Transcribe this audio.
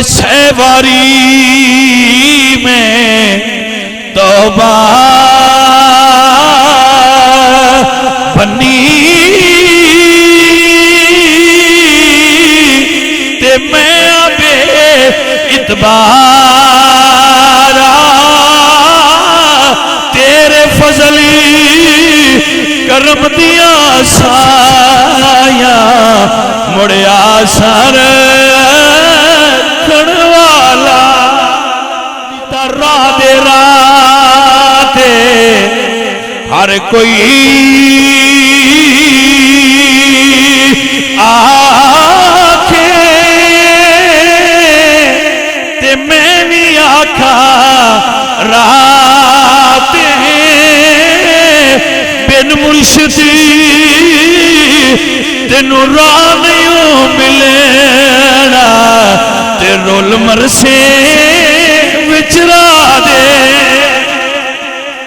سیواری میں توبہ بنی تے میں ابے اتبارا تیرے فضلی کرم دیا سایا مڑیا سر کھڑوالا ترہ دے راتے ہر کوئی آکھے تے میں بھی آکھا راتے بن مرشدی تینو راہ نہیں ملے تے رول مرسے